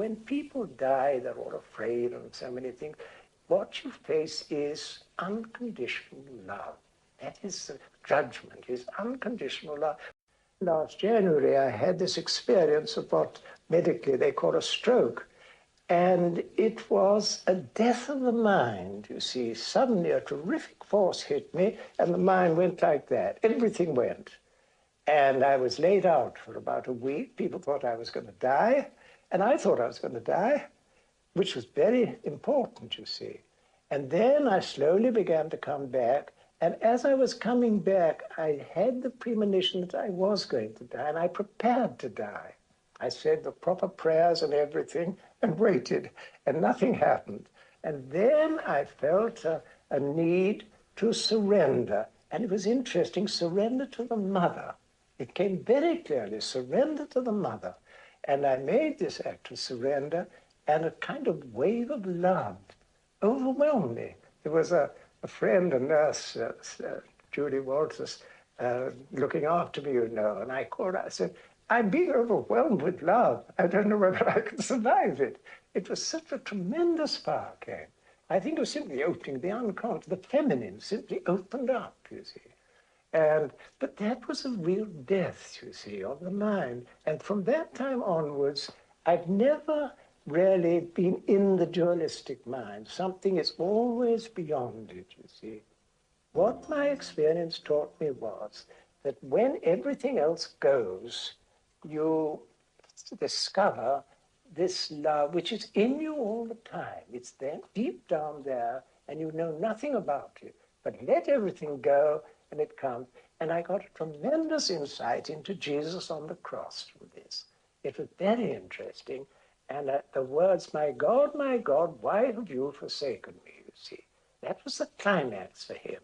when people die, they're all afraid and so many things. What you face is unconditional love. That is the judgment, is unconditional love. Last January, I had this experience of what medically they call a stroke. And it was a death of the mind, you see. Suddenly a terrific force hit me, and the mind went like that. Everything went. And I was laid out for about a week. People thought I was going to die, and I thought I was going to die, which was very important, you see. And then I slowly began to come back, and as I was coming back, I had the premonition that I was going to die, and I prepared to die. I said the proper prayers and everything and waited, and nothing happened. And then I felt a need to surrender. And it was interesting, surrender to the mother. It came very clearly, surrender to the mother. And I made this act of surrender, and a kind of wave of love overwhelmed me. There was a friend, a nurse, Judy Walters, looking after me, you know, and I called her, I said, I'm being overwhelmed with love. I don't know whether I can survive it. It was such a tremendous power came. I think it was simply opening the unconscious, the feminine simply opened up, you see. But that was a real death, you see, of the mind. And from that time onwards, I've never really been in the dualistic mind. Something is always beyond it, you see. What my experience taught me was that when everything else goes, you discover this love which is in you all the time. It's there, deep down there, and you know nothing about it. But let everything go, and it comes. And I got a tremendous insight into Jesus on the cross through this. It was very interesting. And the words, my God, why have you forsaken me, you see. That was the climax for him.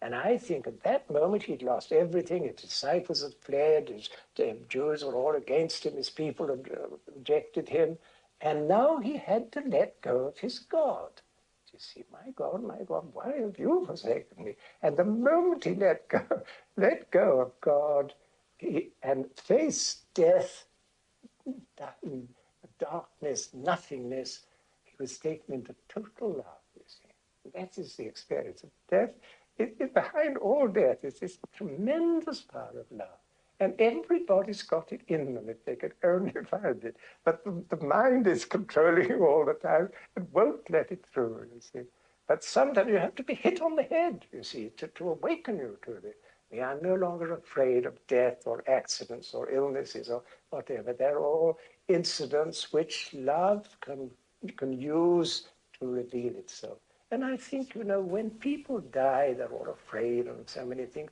And I think at that moment he'd lost everything. His disciples had fled, the Jews were all against him, his people had rejected him. And now he had to let go of his God. You see, my God, why have you forsaken me? And the moment he let go of God and faced death, darkness, nothingness, he was taken into total love, you see. That is the experience of death. Behind all death is this tremendous power of love. And everybody's got it in them if they could only find it. But the mind is controlling you all the time and won't let it through, you see. But sometimes you have to be hit on the head, you see, to awaken you to it. We are no longer afraid of death or accidents or illnesses or whatever. They're all incidents which love can use to reveal itself. And I think, you know, when people die, they're all afraid and so many things.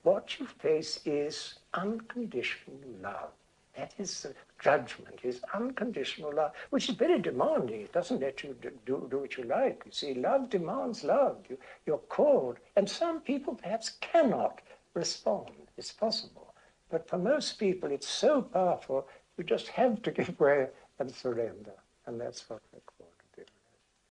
What you face is unconditional love. That is the judgment, is unconditional love, which is very demanding. It doesn't let you do what you like. You see, love demands love. You're called. And some people perhaps cannot respond. It's possible. But for most people, it's so powerful, you just have to give way and surrender. And that's what we're